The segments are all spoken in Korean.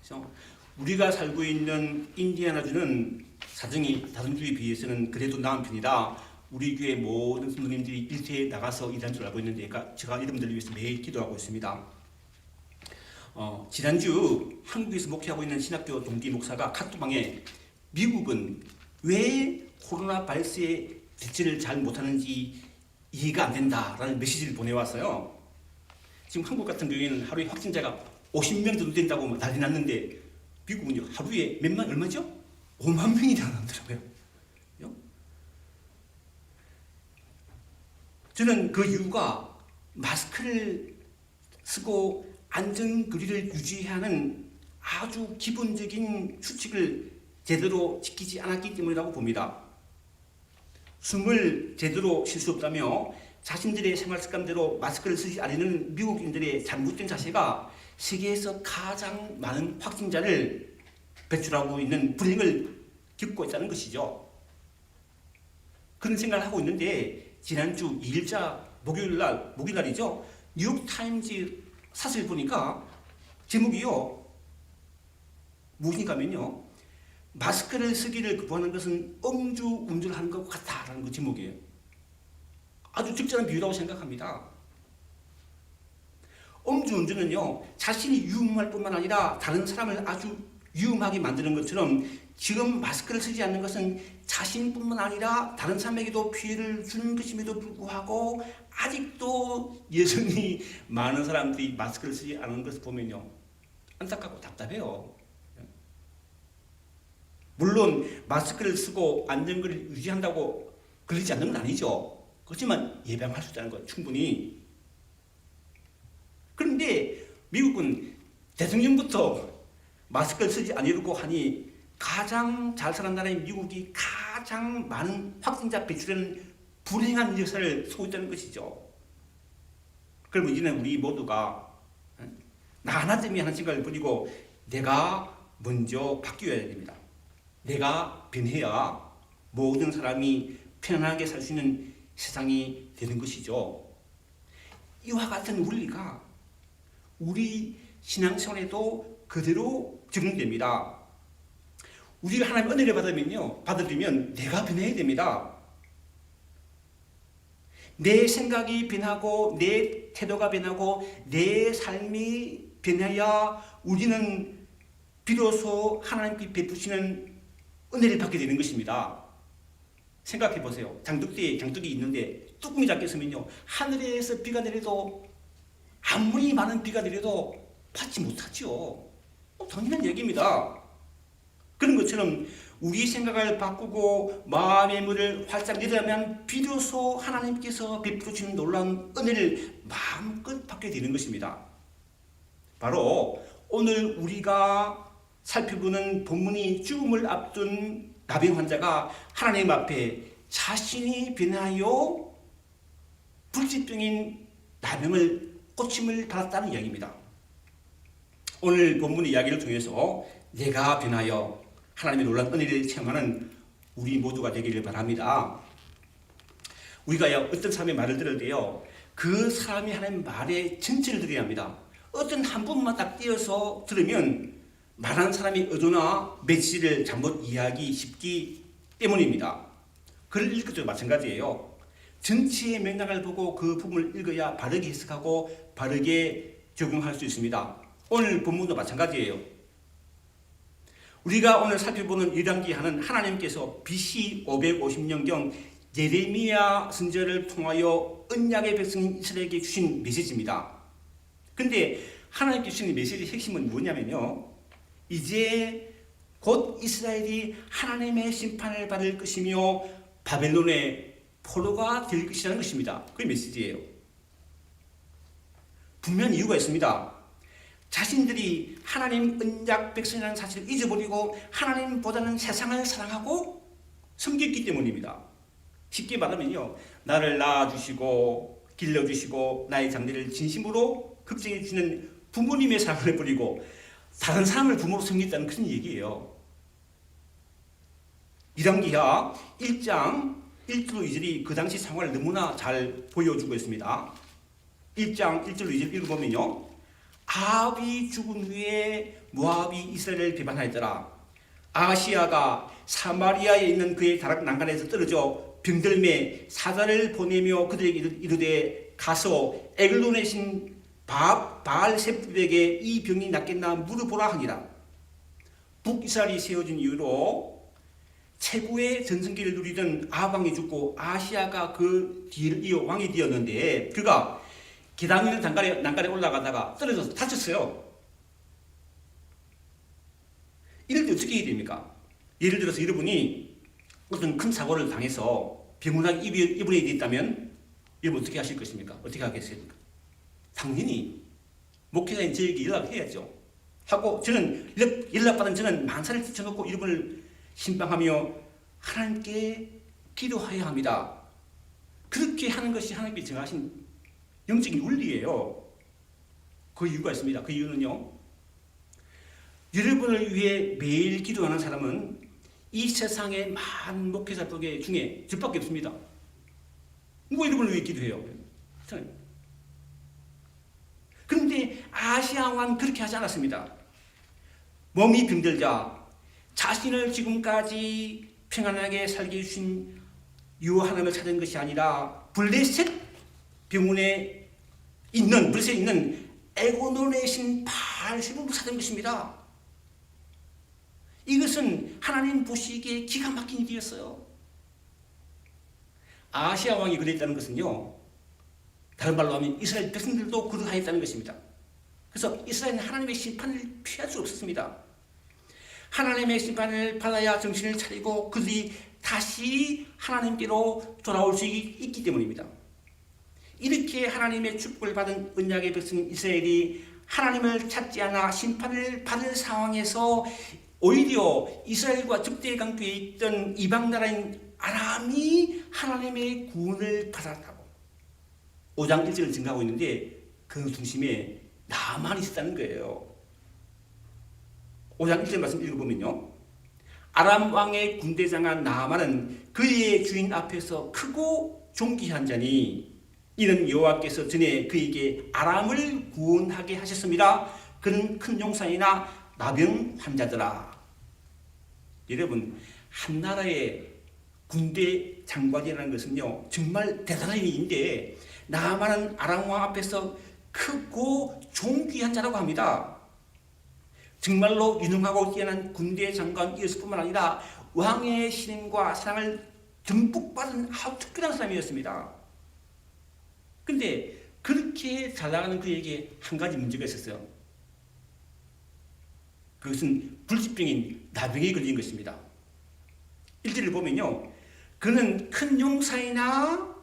그래서 우리가 살고 있는 인디애나주는 사정이 다른 주에 비해서는 그래도 나은 편이다. 우리 교회 모든 성도님들이 일터에 나가서 일하는 줄 알고 있는데 제가 여러분들을 위해서 매일 기도하고 있습니다. 지난주 한국에서 목회하고 있는 신학교 동기 목사가 카톡방에 미국은 왜 코로나 바이러스에 대처를 잘 못하는지 이해가 안 된다라는 메시지를 보내왔어요. 지금 한국 같은 경우에는 하루에 확진자가 50명 정도 된다고 난리 났는데 미국은요 하루에 얼마죠? 5만 명이나 나더라고요. 저는 그 이유가 마스크를 쓰고 안전거리를 유지해야 하는 아주 기본적인 수칙을 제대로 지키지 않았기 때문이라고 봅니다. 숨을 제대로 쉴 수 없다며 자신들의 생활 습관대로 마스크를 쓰지 않는 미국인들의 잘못된 자세가 세계에서 가장 많은 확진자를 배출하고 있는 불행을 겪고 있다는 것이죠. 그런 생각을 하고 있는데 지난주 2일자 목요일날이죠. 뉴욕타임즈 사설 보니까 제목이요. 무엇인가면요. 마스크를 쓰기를 거부하는 것은 음주운전을 하는 것 같다라는 그 제목이에요. 아주 적절한 비유라고 생각합니다. 음주운전은요. 자신이 위험할 뿐만 아니라 다른 사람을 아주 위험하게 만드는 것처럼 지금 마스크를 쓰지 않는 것은 자신뿐만 아니라 다른 사람에게도 피해를 주는 것임에도 불구하고 아직도 여전히 많은 사람들이 마스크를 쓰지 않는 것을 보면요. 안타깝고 답답해요. 물론 마스크를 쓰고 안전거리를 유지한다고 걸리지 않는 건 아니죠. 그렇지만 예방할 수 있다는 건 충분히. 그런데 미국은 대통령부터 마스크를 쓰지 않으려고 하니 가장 잘 사는 나라인 미국이 가장 많은 확진자 배출하는 불행한 역사를 서고 있다는 것이죠. 그러면 이제는 우리 모두가 나 하나 때문에 하는 생각을 버리고 내가 먼저 바뀌어야 됩니다. 내가 변해야 모든 사람이 편안하게 살 수 있는 세상이 되는 것이죠. 이와 같은 원리가 우리 신앙생활에도 그대로 적용됩니다. 우리가 하나님 은혜를 받으려면 내가 변해야 됩니다. 내 생각이 변하고 내 태도가 변하고 내 삶이 변해야 우리는 비로소 하나님께 베푸시는 은혜를 받게 되는 것입니다. 생각해 보세요. 장독대에 장독이 있는데 뚜껑이 닫혔으면요. 하늘에서 비가 내려도 아무리 많은 비가 내려도 받지 못하죠. 당연한 얘기입니다. 그런 것처럼 우리 생각을 바꾸고 마음의 문을 활짝 열자면 비로소 하나님께서 베풀어 주시는 놀라운 은혜를 마음껏 받게 되는 것입니다. 바로 오늘 우리가 살펴보는 본문이 죽음을 앞둔 나병 환자가 하나님 앞에 자신이 변하여 불치병인 나병을 고침을 받았다는 이야기입니다. 오늘 본문의 이야기를 통해서 내가 변하여 하나님의 놀라운 은혜를 체험하는 우리 모두가 되기를 바랍니다. 우리가 어떤 사람의 말을 들을 때요, 그 사람이 하는 말의 전체를 들어야 합니다. 어떤 한 부분만 딱 띄어서 들으면 말하는 사람이 의도나 메시지를 잘못 이해하기 쉽기 때문입니다. 글을 읽을 때도 마찬가지예요. 전체의 맥락을 보고 그 부분을 읽어야 바르게 해석하고 바르게 적용할 수 있습니다. 오늘 본문도 마찬가지예요. 우리가 오늘 살펴보는 열왕기하는 하나님께서 BC 550년경 예레미야 선지자를 통하여 언약의 백성 이스라엘에게 주신 메시지입니다. 근데 하나님께 주신 메시지의 핵심은 뭐냐면요. 이제 곧 이스라엘이 하나님의 심판을 받을 것이며 바벨론의 포로가 될 것이라는 것입니다. 그게 메시지예요. 분명한 이유가 있습니다. 자신들이 하나님 언약 백성이라는 사실을 잊어버리고 하나님보다는 세상을 사랑하고 섬겼기 때문입니다. 쉽게 말하면요. 나를 낳아주시고 길러주시고 나의 장래를 진심으로 걱정해 주시는 부모님의 사랑을 버리고 다른 사람을 부모로 섬겼다는 그런 얘기예요. 열왕기하 1장 1절 2절이 그 당시 상황을 너무나 잘 보여주고 있습니다. 1장 1절 2절 읽어보면요. 아합이 죽은 후에 모압이 이스라엘을 배반하였더라. 아하시야가 사마리아에 있는 그의 다락 난간에서 떨어져 병들매 사자를 보내며 그들에게 이르되 가서 에글론에 신 바알세불에게 이 병이 낫겠나 물어보라 하니라. 북이스라엘이 세워진 이후로 최고의 전성기를 누리던 아합 왕이 죽고 아하시야가 그 뒤를 이어 왕이 되었는데, 그가 계단 있는 난간에 올라가다가 떨어져서 다쳤어요. 이럴 때 어떻게 해야 됩니까? 예를 들어서 여러분이 어떤 큰 사고를 당해서 병원에 입원해 있다면 여러분 어떻게 하실 것입니까? 어떻게 하겠습니까? 당연히 목회자인 저에게 연락해야죠. 하고 저는 연락받은 저는 만사를 뛰쳐놓고 여러분을 신방하며 하나님께 기도해야 합니다. 그렇게 하는 것이 하나님께 정하신 영적인 원리예요. 그 이유가 있습니다. 그 이유는요, 여러분을 위해 매일 기도하는 사람은 이 세상의 많은 목회자 중에 저밖에 없습니다. 누가 여러분을 위해 기도해요? 그런데 아시아 왕은 그렇게 하지 않았습니다. 몸이 병들자 자신을 지금까지 평안하게 살게 해주신 유 하나님을 찾은 것이 아니라 블레셋 병원에 있는 에고논에 신 바알세불을 찾은 것입니다. 이것은 하나님 보시기에 기가 막힌 일이었어요. 아시아 왕이 그랬다는 것은요, 다른 말로 하면 이스라엘 백성들도 그러하였다는 것입니다. 그래서 이스라엘은 하나님의 심판을 피할 수 없었습니다. 하나님의 심판을 받아야 정신을 차리고 그들이 다시 하나님께로 돌아올 수 있기 때문입니다. 이렇게 하나님의 축복을 받은 언약의 백성 이스라엘이 하나님을 찾지 않아 심판을 받을 상황에서 오히려 이스라엘과 적대의 관계에 있던 이방 나라인 아람이 하나님의 구원을 받았다고 5장 1절을 증가하고 있는데 그 중심에 나만이 있었다는 거예요. 5장 1절 말씀 읽어보면요, 아람 왕의 군대장한 나만은 그의 주인 앞에서 크고 존귀한 자니 이는 여호와께서 전에 그에게 아람을 구원하게 하셨습니다. 그는 큰 용사이나 나병 환자더라. 여러분, 한 나라의 군대 장관이라는 것은요, 정말 대단한 일인데 나만은 아람 왕 앞에서 크고 존귀한 자라고 합니다. 정말로 유능하고 뛰어난 군대 장관이었을 뿐만 아니라 왕의 신임과 사랑을 듬뿍 받은 아주 특별한 사람이었습니다. 그런데 그렇게 잘 나가는 그에게 한 가지 문제가 있었어요. 그것은 불치병인 나병에 걸린 것입니다. 1절을 보면요, 그는 큰 용사이나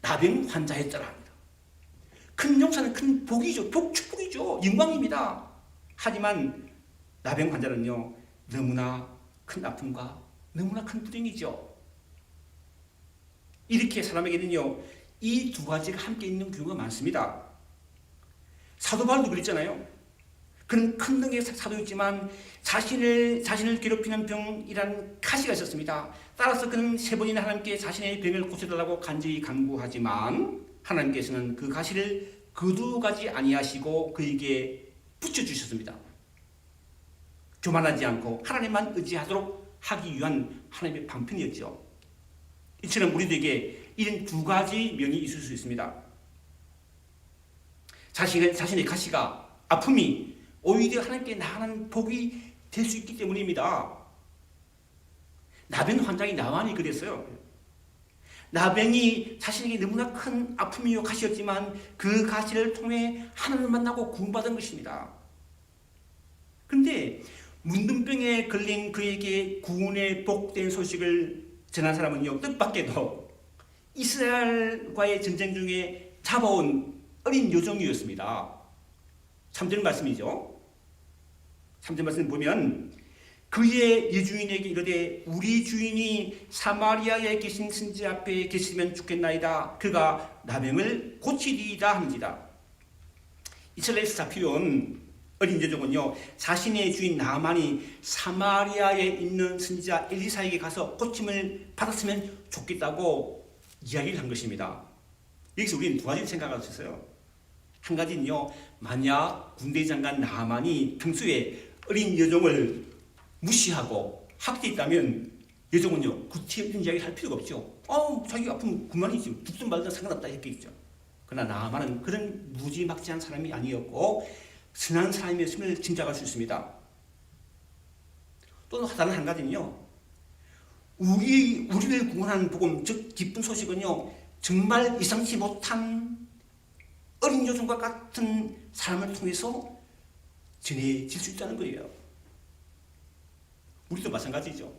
나병 환자였더라 합니다. 큰 용사는 큰 복이죠. 축복이죠. 영광입니다. 하지만 나병 환자는요, 너무나 큰 아픔과 너무나 큰 불행이죠. 이렇게 사람에게는요, 이 두 가지가 함께 있는 경우가 많습니다. 사도 바울도 그랬잖아요. 그는 큰 능력의 사도였지만 자신을 괴롭히는 병이라는 가시가 있었습니다. 따라서 그는 3번이나 하나님께 자신의 병을 고쳐달라고 간절히 간구하지만 하나님께서는 그 가시를 거두가지 아니하시고 그에게 붙여주셨습니다. 교만하지 않고 하나님만 의지하도록 하기 위한 하나님의 방편이었죠. 이처럼 우리들에게 이런 두 가지 면이 있을 수 있습니다. 자신의 가시가, 아픔이 오히려 하나님께 나아가는 복이 될 수 있기 때문입니다. 나병 환자인 나만이 그랬어요. 나병이 자신에게 너무나 큰 아픔이요 가시였지만 그 가시를 통해 하나님을 만나고 구원받은 것입니다. 그런데 문둥병에 걸린 그에게 구원의 복된 소식을 전한 사람은요, 뜻밖에도 이스라엘과의 전쟁 중에 잡아온 어린 요정이었습니다. 3절 말씀이죠. 3절 말씀 보면 그의 여주인에게 이르되 우리 주인이 사마리아에 계신 선지 앞에 계시면 좋겠나이다. 그가 나병을 고치리이다 하는지라. 이스라엘에서 잡혀온 어린 여종은요, 자신의 주인 나만이 사마리아에 있는 선지자 엘리사에게 가서 고침을 받았으면 좋겠다고 이야기를 한 것입니다. 여기서 우리는 두 가지를 생각할 수 있어요. 한 가지는요, 만약 군대 장관 나만이 평소에 어린 여종을 무시하고 학대했다면 여종은요, 구태 이런 이야기를 할 필요가 없죠. 자기가 아프면 그만이지. 죽든 말든 상관없다 했겠죠. 그러나 나만은 그런 무지막지한 사람이 아니었고 선한 사람이었음을 짐작할 수 있습니다. 또 다른 한 가지는요, 우리를 구원하는 복음, 즉 기쁜 소식은요, 정말 예상치 못한 어린 여종과 같은 사람을 통해서 전해질 수 있다는 거예요. 우리도 마찬가지죠.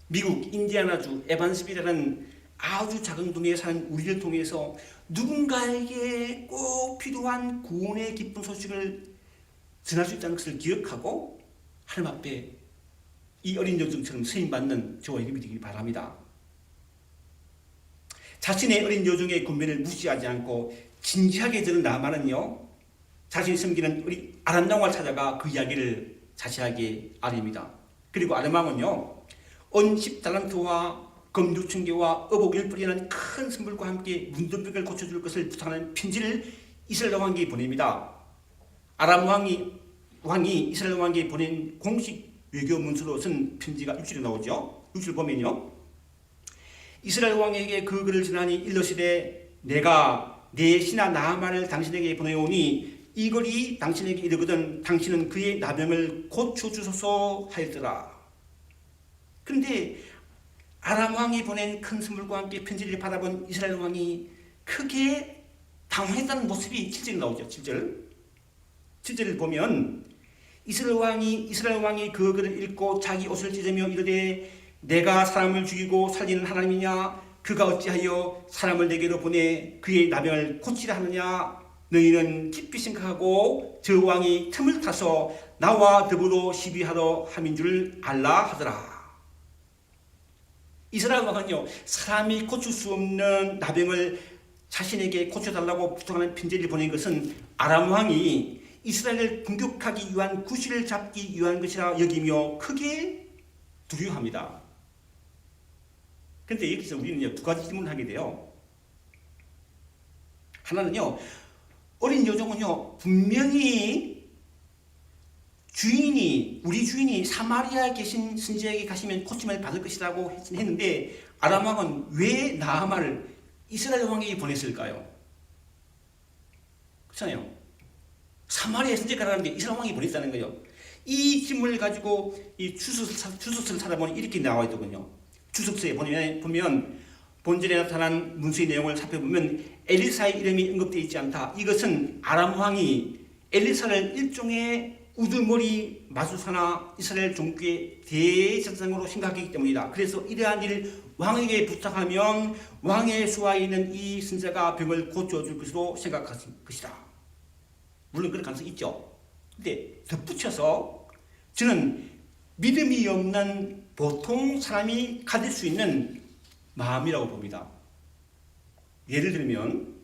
미국 인디애나주 에반스빌이라는 아주 작은 동네에 사는 우리를 통해서 누군가에게 꼭 필요한 구원의 기쁜 소식을 전할 수 있다는 것을 기억하고 하나님 앞에 이 어린 여종처럼 쓰임받는 저와 여러분이 되길 바랍니다. 자신의 어린 여종의 권면을 무시하지 않고 진지하게 들은 나만은요, 자신이 섬기는 우리 아람왕을 찾아가 그 이야기를 자세하게 아립니다. 그리고 아람왕은요, 온 10달란트와 금 6,000개와 어복 1뿌리라는 큰 선물과 함께 문둥병을 고쳐줄 것을 부탁하는 편지를 이스라엘 왕에게 보냅니다. 아람 왕이 이스라엘 왕에게 보낸 공식 외교 문서로 쓴 편지가 6절에 나오죠. 6절 보면요, 이스라엘 왕에게 그 글을 전하니 일러시되 내가 내 신하 나아만을 당신에게 보내오니 이 글이 당신에게 이르거든 당신은 그의 나병을 고쳐주소서 하였더라. 그런데 아람 왕이 보낸 큰 선물과 함께 편지를 받아본 이스라엘 왕이 크게 당황했다는 모습이 7절에 나오죠. 7절을 보면 이스라엘 왕이 그 글을 읽고 자기 옷을 찢으며 이르되 내가 사람을 죽이고 살리는 하나님이냐? 그가 어찌하여 사람을 내게로 보내 그의 나병을 고치려 하느냐? 너희는 깊이 생각하고 저 왕이 틈을 타서 나와 더불어 시비하러 함인 줄 알라 하더라. 이스라엘 왕은요, 사람이 고칠 수 없는 나병을 자신에게 고쳐달라고 부탁하는 편지를 보낸 것은 아람 왕이 이스라엘을 공격하기 위한 구실을 잡기 위한 것이라 여기며 크게 두려워합니다. 그런데 여기서 우리는 두 가지 질문을 하게 돼요. 하나는요, 어린 여종은요, 분명히 우리 주인이 사마리아에 계신 선지자에게 가시면 고침을 받을 것이라고 했는데 아람 왕은 왜 나아만을 이스라엘 왕에게 보냈을까요? 그렇잖아요. 사마리아에 선지자가 가는데 이스라엘 왕이 보냈다는 거예요. 이 질문을 가지고 이 주석서를 찾아보니 이렇게 나와 있더군요. 주석서에 보면 본전에 나타난 문서의 내용을 살펴보면 엘리사의 이름이 언급되어 있지 않다. 이것은 아람 왕이 엘리사를 일종의 우두머리 마술사나 이스라엘 종교의 대제사장으로 생각하기 때문이다. 그래서 이러한 일을 왕에게 부탁하면 왕의 수하에 있는 이 선지자가 병을 고쳐줄 것으로 생각할 것이다. 물론 그런 가능성이 있죠. 근데 덧붙여서 저는 믿음이 없는 보통 사람이 가질 수 있는 마음이라고 봅니다. 예를 들면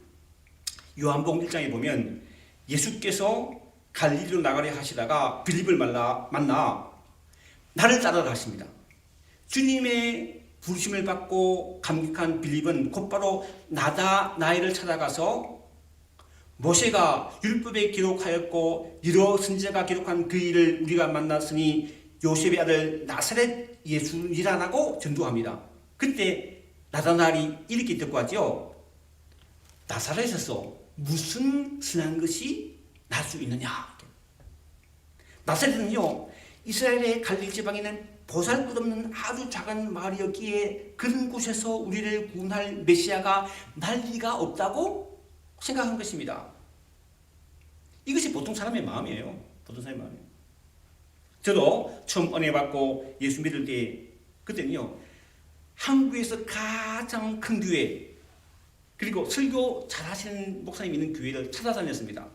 요한복음 1장에 보면 예수께서 갈릴리로 나가려 하시다가 빌립을 만나 나를 따르라 하십니다. 주님의 부르심을 받고 감격한 빌립은 곧바로 나다나엘을 찾아가서 모세가 율법에 기록하였고 여러 선지자가 기록한 그 일을 우리가 만났으니 요셉의 아들 나사렛 예수니라라고 전도합니다. 그때 나다나엘이 이렇게 듣고 하죠. 나사렛에서 무슨 선한 것이 날 수 있느냐. 나사렛은요, 이스라엘의 갈릴리 지방에 있는 보잘것없는 아주 작은 마을이었기에 그런 곳에서 우리를 구원할 메시아가 날 리가 없다고 생각한 것입니다. 이것이 보통 사람의 마음이에요. 보통 사람의 마음이에요. 저도 처음 은혜 받고 예수 믿을 때 그때는요, 한국에서 가장 큰 교회 그리고 설교 잘하시는 목사님 있는 교회를 찾아다녔습니다.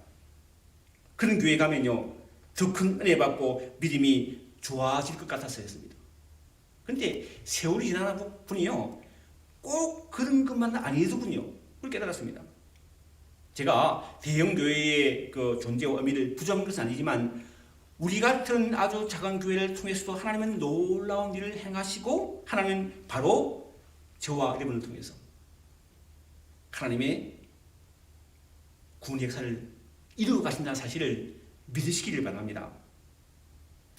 그런 교회 가면요, 더 큰 은혜 받고 믿음이 좋아질 것 같아서 했습니다. 그런데 세월이 지나다 보니요, 꼭 그런 것만 아니더군요. 그걸 깨달았습니다. 제가 대형 교회의 그 존재와 의미를 부정한 것은 아니지만 우리 같은 아주 작은 교회를 통해서도 하나님은 놀라운 일을 행하시고 하나님은 바로 저와 여러분을 통해서 하나님의 구원의 역사를 이루어 가신다는 사실을 믿으시기를 바랍니다.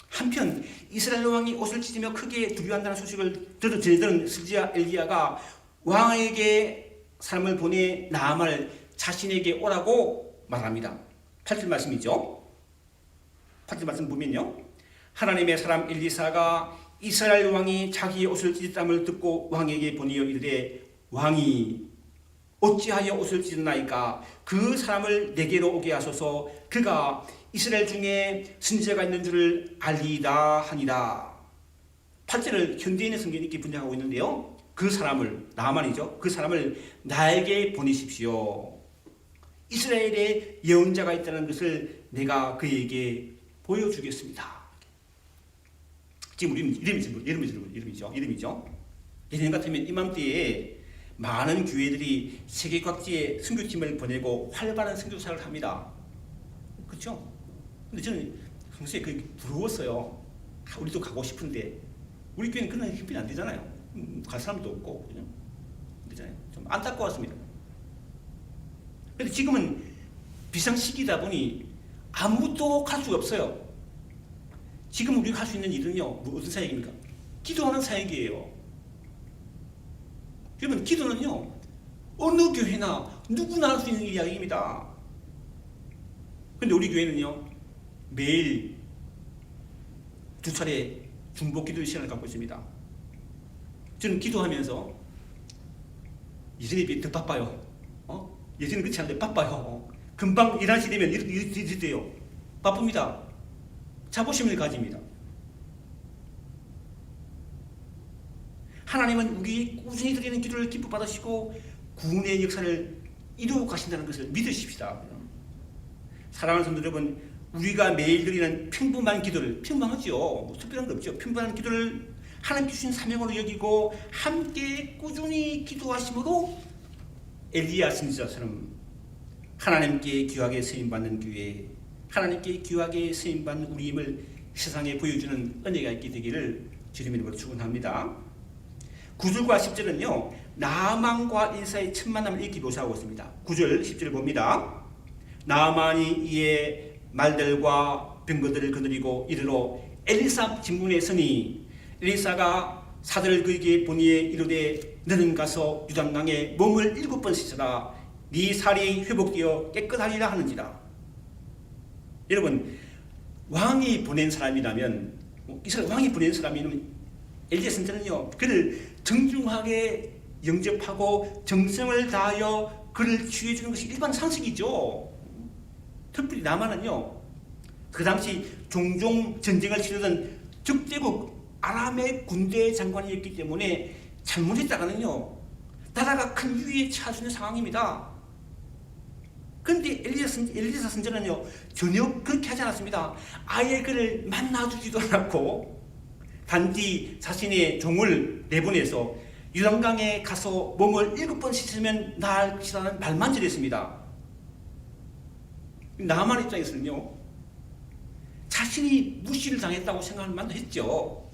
한편 이스라엘 왕이 옷을 찢으며 크게 두려워한다는 소식을 들은 스지야 엘리야가 왕에게 사람을 보내 나아만을 자신에게 오라고 말합니다. 8절 말씀이죠. 8절 말씀 보면요, 하나님의 사람 엘리사가 이스라엘 왕이 자기의 옷을 찢었담을 듣고 왕에게 보내어 이르되 왕이 어찌하여 옷을 찢었나이까? 그 사람을 내게로 오게 하소서. 그가 이스라엘 중에 선지자가 있는 줄을 알리이다 하니라. 8절을 현대인의 성경이 이렇게 분장하고 있는데요, 그 사람을, 나만이죠, 그 사람을 나에게 보내십시오. 이스라엘에 예언자가 있다는 것을 내가 그에게 보여주겠습니다. 지금 우리는 이름이죠. 예전 같으면 이맘때에 많은 교회들이 세계 각지에 선교팀을 보내고 활발한 선교사를 합니다. 그렇죠? 근데 저는 평소에 그게 부러웠어요. 우리도 가고 싶은데 우리 교회는 그런 힘이 안 되잖아요. 갈 사람도 없고, 그죠? 그렇잖아요. 좀 안타까웠습니다. 그런데 지금은 비상시기다 보니 아무것도 갈 수가 없어요. 지금 우리가 할 수 있는 일은요, 무슨 사역입니까? 기도하는 사역이에요. 여러분, 기도는요, 어느 교회나 누구나 할 수 있는 이야기입니다. 그런데 우리 교회는요, 매일 2차례 중보 기도 시간을 갖고 있습니다. 저는 기도하면서 예전에 비해 더 바빠요. 예전에 그렇지 않은데 바빠요. 금방 일하시 되면 이렇게 돼요. 바쁩니다. 자부심을 가집니다. 하나님은 우리 꾸준히 드리는 기도를 기뻐 받으시고 구원의 역사를 이루어 가신다는 것을 믿으십시다. 사랑하는 성도 여러분, 우리가 매일 드리는 평범한 기도를, 평범하죠, 뭐 특별한 거 없죠, 평범한 기도를 하나님 주신 사명으로 여기고 함께 꾸준히 기도하심으로 엘리야 선지자처럼 하나님께 귀하게 쓰임받는 교회, 하나님께 귀하게 쓰임받는 우리임을 세상에 보여주는 은혜가 있게 되기를 주님의 이름으로 축원합니다. 9절과 10절은요, 나아만과 엘리사의 첫 만남을 이렇게 묘사하고 있습니다. 9절 10절을 봅니다. 나아만이 이에 말들과 병거들을 거느리고 이르러 엘리사 진문에 서니 엘리사가 사들을 그에게 보내어 이르되 너는 가서 유단강에 몸을 7번 씻으라. 네 살이 회복되어 깨끗하리라 하는지라. 여러분, 왕이 보낸 사람이라면, 이스라엘 왕이 보낸 사람이라면 엘리야 선지자는요, 그를 정중하게 영접하고 정성을 다하여 그를 치유해 주는 것이 일반 상식이죠. 특별히 나만은요, 그 당시 종종 전쟁을 치르던 적대국 아람의 군대 장관이었기 때문에 잘못했다가는요, 나라가 큰 위기에 처할 수 있는 상황입니다. 그런데 엘리사 선지자는요, 전혀 그렇게 하지 않았습니다. 아예 그를 만나주지도 않았고 단지 자신의 종을 내보내서 유단강에 가서 몸을 7번 씻으면 나을 것이라는 말만 전했습니다. 나만 입장에서는요, 자신이 무시를 당했다고 생각할 만도 했죠.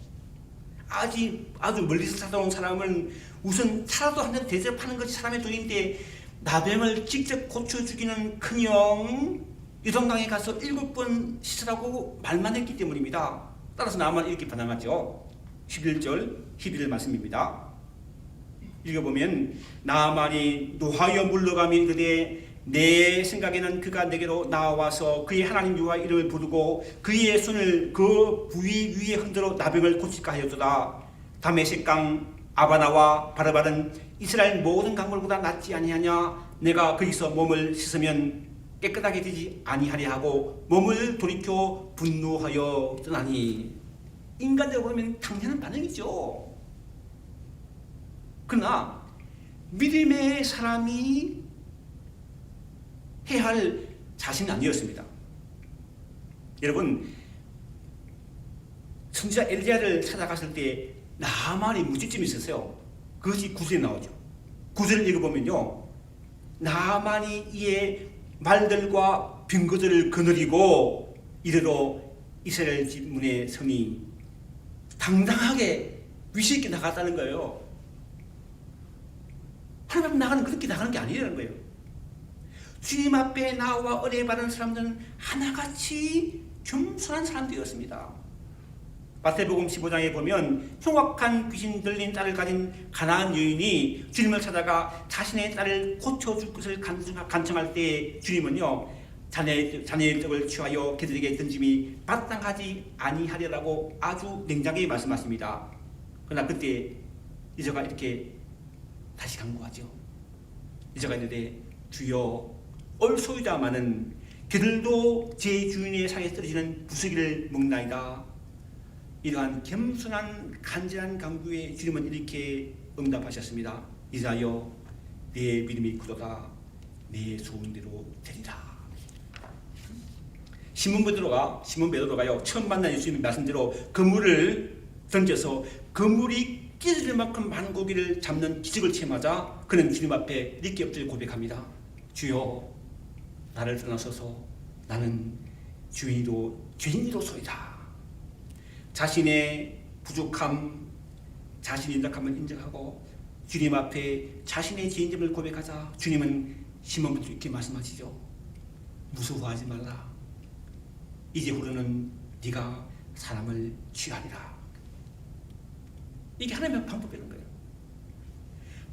아주 멀리서 찾아온 사람은 우선 차라도 한 잔 대접하는 것이 사람의 도리인데 나병을 직접 고쳐 죽이는 큰형 유단강에 가서 7번 씻으라고 말만 했기 때문입니다. 따라서 나만 이렇게 반항하죠. 11절 11절 말씀입니다. 읽어보면 나만이 노하여 물러가며 이르되 내 생각에는 그가 내게로 나와서 그의 하나님 여호와 이름을 부르고 그의 손을 그 부위 위에 흔들어 나병을 고칠까 하였도다. 다메섹강 아바나와 바르바는 이스라엘 모든 강물보다 낫지 아니하냐. 내가 거기서 몸을 씻으면 깨끗하게 되지 아니하려 하고 몸을 돌이켜 분노하여 떠나니. 인간적으로 보면 당연한 반응이죠. 그러나 믿음의 사람이 해야 할 자신은 아니었습니다. 여러분, 선지자 엘리야를 찾아갔을 때 나만이 문제점이 있었어요. 그것이 9절에 나오죠. 9절을 읽어보면요, 나만이 이에 말들과 병거들을 거느리고 이르러 이스라엘 집 문에 서니. 당당하게 위시 있게 나갔다는 거예요. 하나님 앞에 나가는 그렇게 나가는 게 아니라는 거예요. 주님 앞에 나와 은혜 받은 사람들은 하나같이 겸손한 사람들이었습니다. 마태복음 15장에 보면 흉악한 귀신 들린 딸을 가진 가나안 여인이 주님을 찾아가 자신의 딸을 고쳐줄 것을 간청할 때 주님은요, 자네의 떡을 취하여 그들에게 던짐이 마땅하지 아니하리라고 아주 냉정하게 말씀하십니다. 그러나 그때 여자가 이렇게 다시 간구하죠. 여자가 이르되 주여 얼소이다마는 그들도 제 주인의 상에 떨어지는 부수기를 먹나이다. 이러한 겸손한 간절한 간구에 주님은 이렇게 응답하셨습니다. 이자여 내 믿음이 크도다. 내 소원대로 되리라. 시몬 베드로가요, 처음 만난 예수님의 말씀대로 그물을 던져서 그물이 끼어들 만큼 많은 고기를 잡는 기적을 체험하자 그는 주님 앞에 이렇게 엎드려 고백합니다. 주여 나를 떠나소서. 나는 죄인이로소이다. 자신의 부족함, 자신의 인덕함을 인정하고 주님 앞에 자신의 죄인됨을 고백하자 주님은 시몬부터 이렇게 말씀하시죠. 무서워하지 말라. 이제부터는 네가 사람을 취하리라. 이게 하나님의 방법이라는 거예요.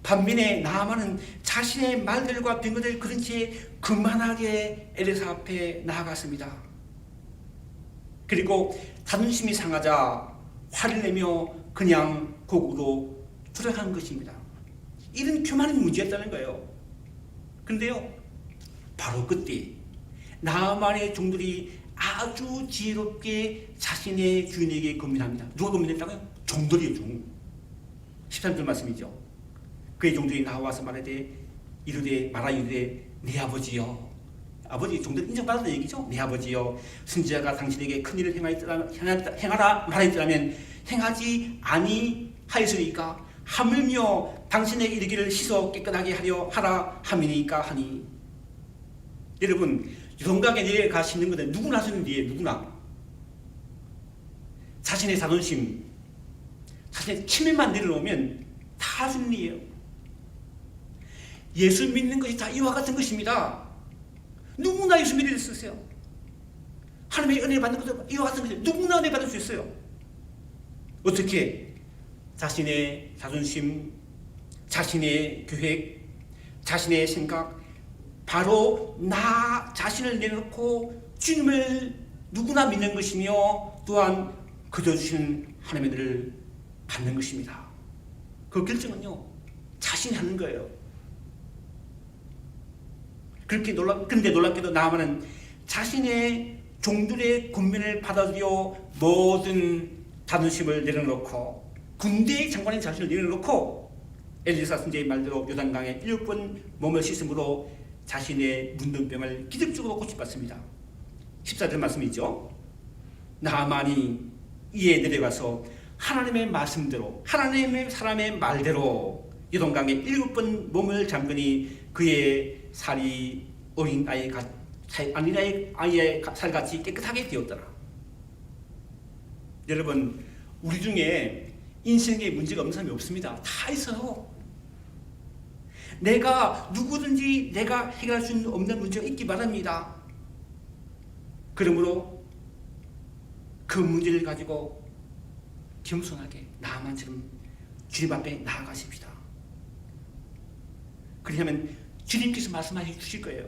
반면에 나아만은 자신의 말들과 빙그들 그런 채 그만하게 엘리사 앞에 나아갔습니다. 그리고 자존심이 상하자 화를 내며 그냥 곡으로 돌아간 것입니다. 이런 교만한 문제였다는 거예요. 그런데요, 바로 그때 나아만의 종들이 아주 지혜롭게 자신의 주인에게 고민합니다. 누가 고민했다고요? 종들이요, 종. 13절 말씀이죠. 그의 종들이 나와서 말하되 이르되 내 아버지여. 아버지 종들 인정받았다는 얘기죠. 내 아버지여, 선지자가 당신에게 큰 일을 행하라 말하였더라면 행하지 아니하였으니까 하물며 당신에게 이르기를 씻어 깨끗하게 하라 함이니까 하니. 여러분, 영광에 내려가 씻는 것은 누구나 하는 일이에요. 누구나. 자신의 자존심, 자신의 치매만 내려놓으면 다 하는 일이에요. 예수 믿는 것이 다 이와 같은 것입니다. 누구나 예수 믿을 수 있어요. 하나님의 은혜 받는 것도 이와 같은 것이에요. 누구나 은혜 받을 수 있어요. 어떻게? 자신의 자존심, 자신의 계획, 자신의 생각, 바로 나 자신을 내놓고 주님을 누구나 믿는 것이며 또한 그저 주신 하나님의 은혜를 받는 것입니다. 그 결정은요, 자신이 하는 거예요. 그런데 놀랍게도 나아만은 자신의 종들의 군면을 받아들여 모든 자존심을 내려놓고 군대의 장관인 자신을 내려놓고 엘리사 선지자의 말대로 요단강에 7번 몸을 씻음으로 자신의 문둥병을 기적적으로 고쳐받습니다. 14절 말씀이죠. 나아만이 이에 내려가서 하나님의 말씀대로 하나님의 사람의 말대로 요단강에 7번 몸을 잠그니 그의 살이 어린 아이의 살같이 깨끗하게 되었더라. 여러분, 우리 중에 인생에 문제가 없는 사람이 없습니다. 다 있어요. 내가 누구든지 내가 해결할 수 없는 문제가 있기 바랍니다. 그러므로 그 문제를 가지고 겸손하게 나만처럼 주님 앞에 나아가십시다. 그러면 주님께서 말씀하셔 주실 거예요.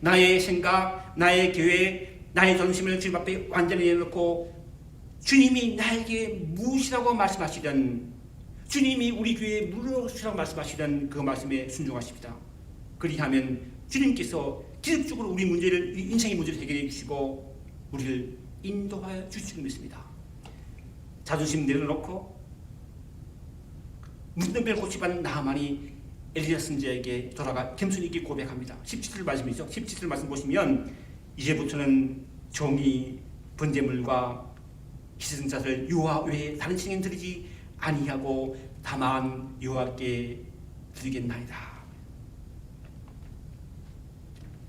나의 생각, 나의 계획, 나의 전심을 주님 앞에 완전히 내놓고 주님이 나에게 무엇이라고 말씀하시든 주님이 우리 교회에 무엇이라고 말씀하시든 그 말씀에 순종하십니다. 그리하면 주님께서 기적적으로 우리 문제를, 인생의 문제를 해결해 주시고 우리를 인도하여 주실 줄 믿습니다. 자존심 내려놓고 문둥병을 고치받은 나아만이 엘리야 선지자에게 돌아가 겸손히 있게 고백합니다. 17절 말씀이죠. 17절 말씀 보시면 이제부터는 종이 번제물과 희생자를 여호와 외에 다른 신에게 드리지 아니하고 다만 여호와께 드리겠나이다.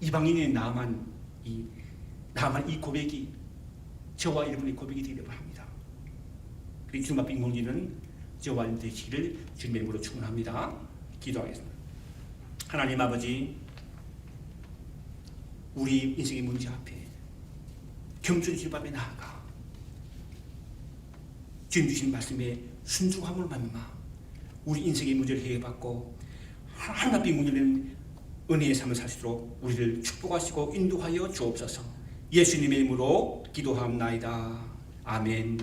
이방인의 나아만 이 고백이 저와 여러분의 고백이 되기를 바랍니다. 그리고 주님 앞에 인공지는 저와 여러분 되시기를 주님의 이름으로 축원합니다. 기도하겠습니다. 하나님 아버지, 우리 인생의 문제 앞에 겸손히 주님 앞에 나아가 지금 주신 말씀에 순종함을 말미암아 우리 인생의 문제를 해결받고 하나님 앞에 문제는 은혜의 삶을 살 수 있도록 우리를 축복하시고 인도하여 주옵소서. 예수님의 이름으로 기도하옵나이다. 아멘.